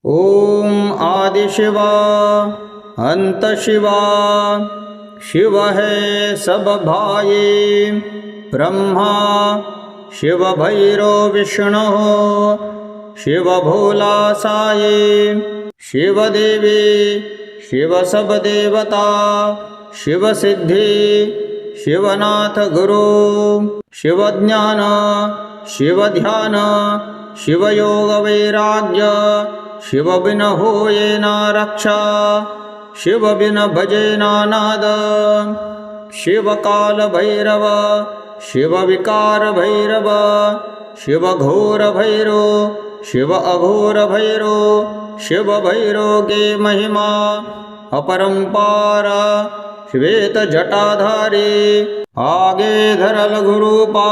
ओम आदिशिवा अंत शिवा शिव है सब भाई ब्रह्मा शिव भैरो विष्णु शिव भोला साई शिव देवी शिव सब देवता शिव सिद्धि शिवनाथ गुरु शिव ज्ञान शिव ध्यान शिव योग वैराग्य शिव बिन होये न रक्षा शिव बिन भजे नाद शिव काल भैरव शिव विकार भैरव शिव घोर भैरो शिव अघोर भैरो शिव भैरो के महिमा अपरंपार श्वेत जटाधारी आगे धरल गुरूपा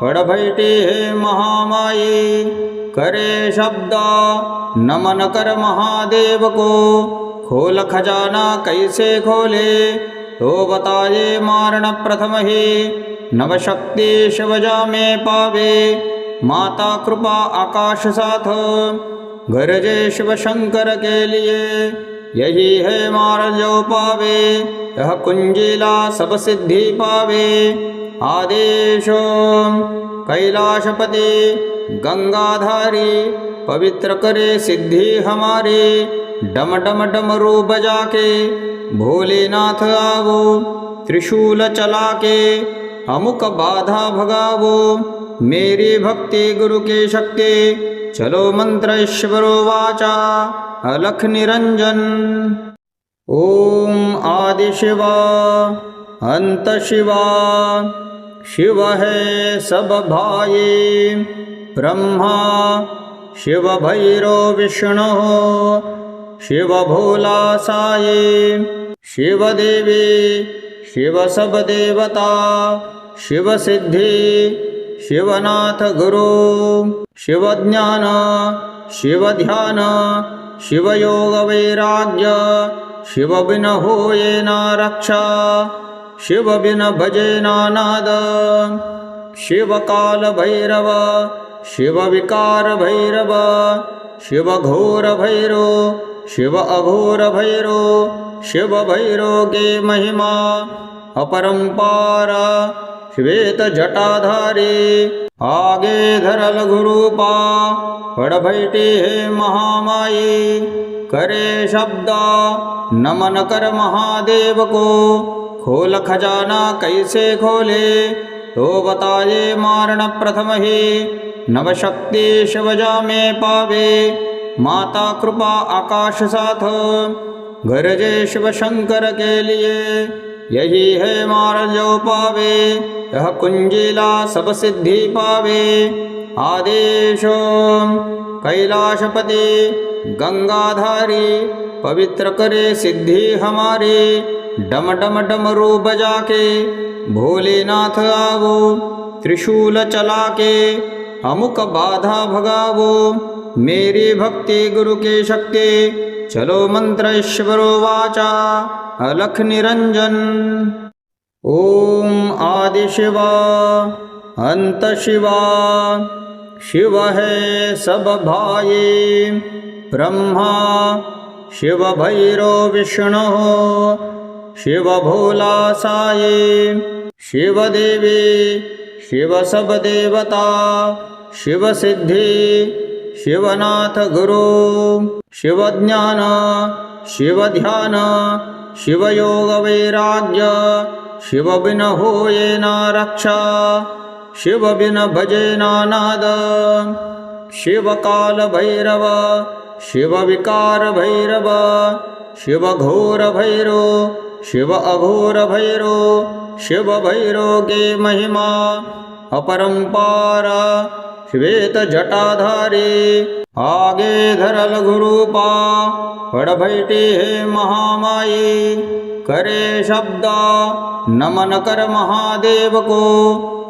पड़ बैठी है महामाई करे शब्द नमन कर महादेव को खोल खजाना कैसे खोले तो बताए मारण प्रथम ही नवशक्ति शिवजा में पावे माता कृपा आकाश साथ गरजे शिव शंकर के लिए यही है मार्ग जो पावे यह कुंजीला सब सिद्धि पावे आदेशो कैलाशपति गंगाधारी पवित्र करे सिद्धि हमारी डम डम डमरू बजा के भोलेनाथ आवो त्रिशूल चला के अमुक बाधा भगावो मेरी भक्ति गुरु की शक्ति चलो मंत्र ईश्वरो वाचा अलख निरंजन। ओम आदि शिवा अंत शिवा शिव है सब भाई ब्रह्मा शिव भैरो विष्णु शिव भोला साई शिव देवी शिव सब देवता शिव सिद्धि शिवनाथ गुरु शिव ज्ञान शिव ध्यान शिव योग वैराग्य शिव बिन होये न रक्षा शिव बिन भजे नाद शिव काल भैरव शिव विकार भैरव शिव घोर भैरो शिव अघोर भैरो शिव भैरो के महिमा अपरंपार श्वेत जटाधारी आगे धरल गुरूपा पड़ बैठी है महामाई करे शब्द नमन कर महादेव को खोल खजाना कैसे खोले तो बताए मारण प्रथम ही नवशक्ति शिवजा में पावे माता कृपा आकाश साथ गरजे शिव शंकर के लिए यही है मार्ग जो पावे यह कुंजीला सब सिद्धि पावे आदेशो कैलाशपति गंगाधारी पवित्र करे सिद्धि हमारी डम डम डमरू बजा के भोलेनाथ आवो त्रिशूल चला के अमुक बाधा भगावो मेरी भक्ति गुरु की शक्ति चलो मंत्र ईश्वरो वाचा अलख निरंजन। ओम आदि शिवा अंत शिवा शिव है सब भाई ब्रह्मा शिव भैरो विष्णु शिव भोला साई शिव देवी शिव सब देवता शिव सिद्धि शिवनाथ गुरु शिव ज्ञान शिव ध्यान शिव योग वैराग्य शिव बिन होये न रक्षा शिव बिन भजे नाद शिव काल भैरव शिव विकार भैरव शिव घोर भैरो शिव अघोर भैरो शिव भैरो के महिमा अपरंपार श्वेत जटाधारी आगे धरल गुरूपा पड़ बैठी है महामाई करे शब्द नमन कर महादेव को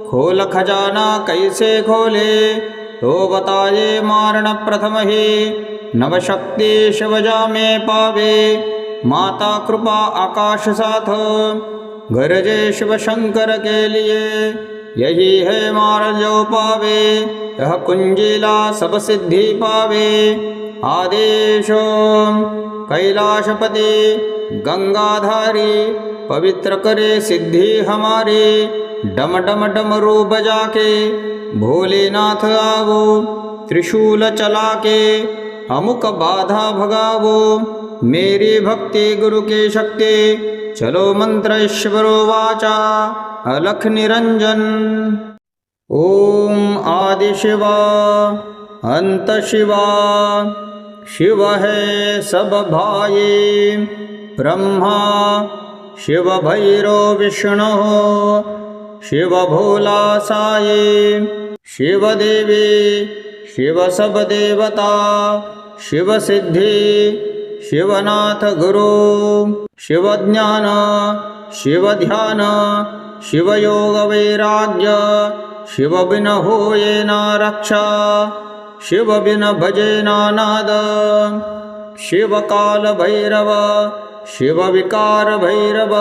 खोल खजाना कैसे खोले तो बताए मारण प्रथम ही नवशक्ति शिवजा में पावे माता कृपा आकाश साथ गरजे शिव शंकर के लिए यही है मार्ग जो पावे यह कुंजीला सब सिद्धि पावे आदेशो कैलाशपति गंगाधारी पवित्र करे सिद्धि हमारी। डम डम डमरू बजा के भोलेनाथ आवो, त्रिशूल चला के अमुक बाधा भगावो। मेरी भक्ति गुरु की शक्ति, चलो मंत्र ईश्वरो वाचा अलख निरंजन। ओम आदि शिवा अंत शिवा, शिव है सब भाई। ब्रह्मा शिव भैरो विष्णु, शिव भोला साई। शिव देवी शिव सब देवता, शिव सिद्धि शिवनाथ गुरु। शिव ज्ञान शिव ध्यान, शिव योग वैराग्य। शिव बिन होए ना रक्षा, शिव बिन भजे ना नाद। शिव काल भैरव शिव विकार भैरव,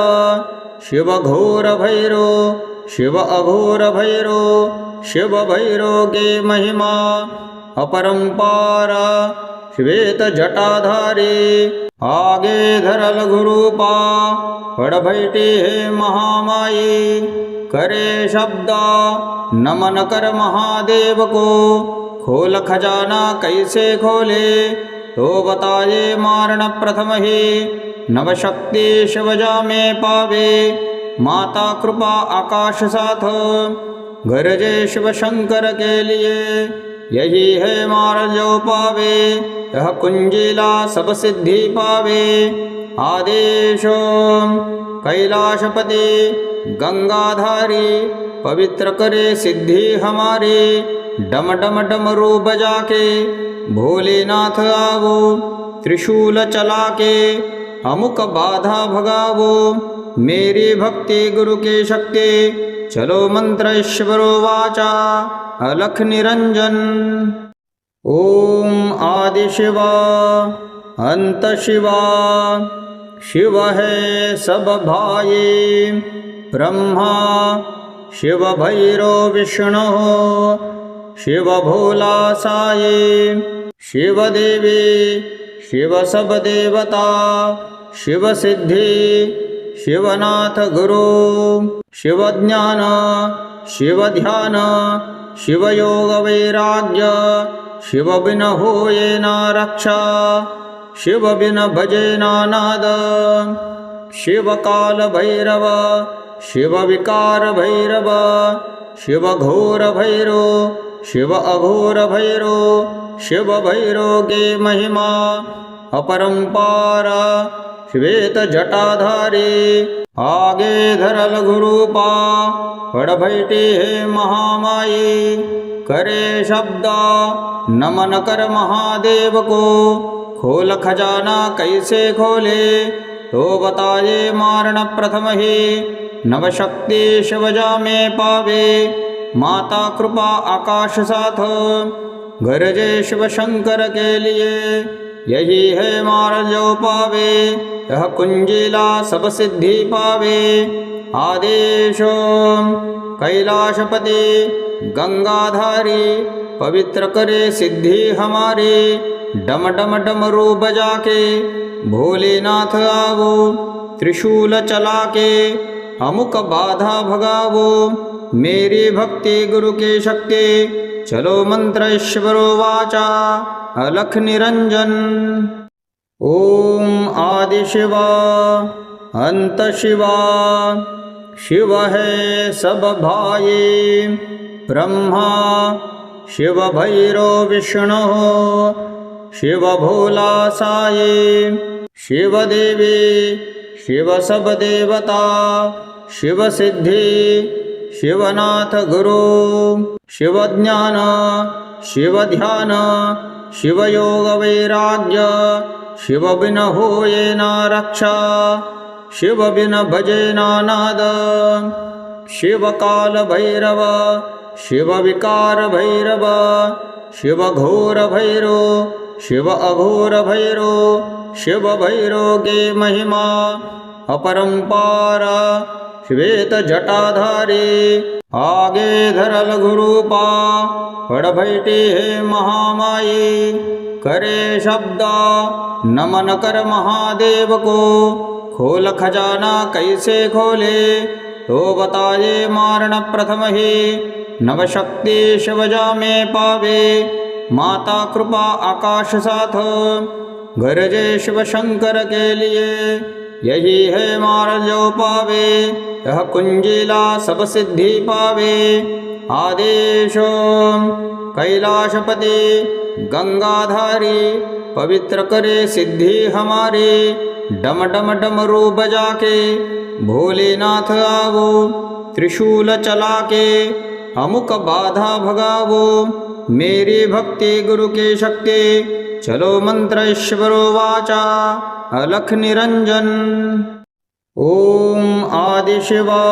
शिव घोर भैरो शिव अघोर भैरो। शिव भैरो के महिमा अपरंपार, श्वेत जटाधारी आगे धरल गुरूपा। पड़ बैठी है महामाई, करे शब्द नमन कर महादेव को। खोल खजाना कैसे खोले, तो बताए मारण प्रथम ही। नवशक्ति शिवजा में पावे, माता कृपा आकाश साथ। गरजे शिव शंकर के लिए, यही है मार्ग जो पावे। यह कुंजीला सब सिद्धि पावे। आदेशो कैलाशपति गंगाधारी पवित्र करे सिद्धि हमारी। डम डम डमरू बजा के भोलेनाथ आवो, त्रिशूल चला के अमुक बाधा भगावो। मेरी भक्ति गुरु की शक्ति, चलो मंत्र ईश्वरो वाचा अलख निरंजन। ओम आदि शिवा अंत शिवा, शिव है सब भाई। ब्रह्मा शिव भैरो विष्णु, शिव भोला साई। शिव देवी शिव सब देवता, शिव सिद्धि शिवनाथ गुरु। शिव ज्ञान शिव ध्यान, शिव योग वैराग्य। शिव बिन होए ना रक्षा, शिव बिन भजे ना नाद। शिव काल भैरव शिव विकार भैरव, शिव घोर भैरो शिव अघोर भैरो। शिव भैरो के महिमा अपरंपार, श्वेत जटाधारी आगे धरल गुरूपा। पड़ बैठी है महामाई, करे शब्द नमन कर महादेव को। खोल खजाना कैसे खोले, तो बताए मारण प्रथम ही। नवशक्ति शिवजा में पावे, माता कृपा आकाश साथ। गरजे शिव शंकर के लिए, यही है मार्ग जो पावे। यह कुंजीला सब सिद्धि पावे। आदेशो कैलाशपति गंगाधारी पवित्र करे सिद्धि हमारी। डम डम डमरू बजा के भोलेनाथ आवो, त्रिशूल चला के अमुक बाधा भगावो। मेरी भक्ति गुरु की शक्ति, चलो मंत्र ईश्वरो वाचा अलख निरंजन। ओम आदि शिवा अंत शिवा, शिव है सब भाई। ब्रह्मा शिव भैरो विष्णु, शिव भोला साई। शिव देवी शिव सब देवता, शिव सिद्धि शिवनाथ गुरु। शिव ज्ञान शिव ध्यान, शिव योग वैराग्य। शिव बिन होए ना रक्षा, शिव बिन भजे ना नाद। शिव काल भैरव शिव विकार भैरव, शिव घोर भैरो शिव अघोर भैरो। शिव भैरो के महिमा अपरंपार, श्वेत जटाधारी आगे धरल गुरूपा। पड़ बैठी है महामाई, करे शब्द नमन कर महादेव को। खोल खजाना कैसे खोले तो बताए मारण प्रथम ही। नव शक्ति शिवजा में पावे माता कृपा आकाश साथ। गरजे शिव शंकर के लिए यही है मार्ग जो पावे। यह कुंजिला सब सिद्धि पावे। आदेश कैलाशपति गंगाधारी पवित्र करे सिद्धि हमारी। डम डम डमरू बजा के भोलेनाथ आवो। त्रिशूल चला के अमुक बाधा भगावो। मेरी भक्ति गुरु की शक्ति चलो मंत्र ईश्वरो वाचा अलख निरंजन। ओम आदि शिवा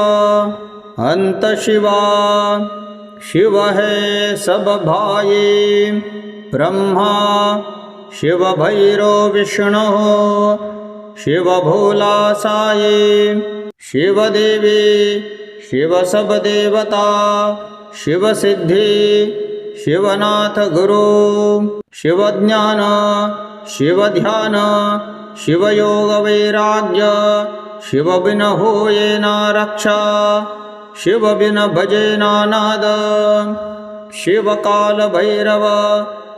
अंत शिवा शिव है सब भाई। ब्रह्मा शिव भैरो विष्णु शिव भोला साई। शिव देवी शिव सब देवता शिव सिद्धि शिवनाथ गुरु। शिव ज्ञान शिव ध्यान शिव योग वैराग्य। शिव बिन होए ना रक्षा शिव बिन भजे ना नाद। शिव काल भैरव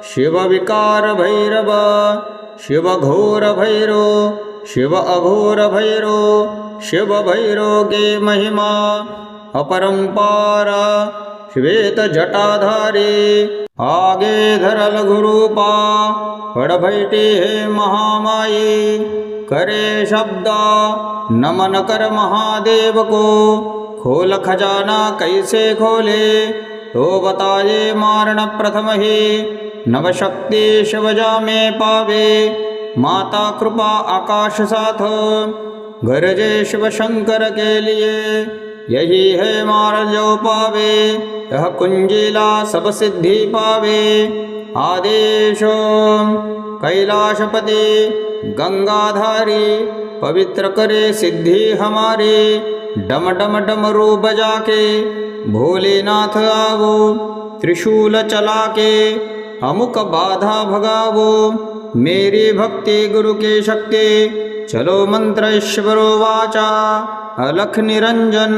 शिव विकार भैरव। शिव घोर भैरो शिव अघोर भैरो। शिव भैरो के महिमा अपरंपार। श्वेत जटाधारी आगे धरल गुरूपा। पड़ बैठी है महामाई करे शब्द नमन कर महादेव को। खोल खजाना कैसे खोले तो बताए मारण प्रथम ही। नव शक्ति शिवजा में पावे माता कृपा आकाश साथ। गरजे शिव शंकर के लिए यही है मार्ग जो पावे। यह कुंजिला सब सिद्धि पावे। आदेश कैलाशपति गंगाधारी पवित्र करे सिद्धि हमारी। डम डम डमरू बजा के भोलेनाथ आवो। त्रिशूल चला के अमुक बाधा भगावो। मेरी भक्ति गुरु की शक्ति चलो मंत्र ईश्वरो वाचा अलख निरंजन।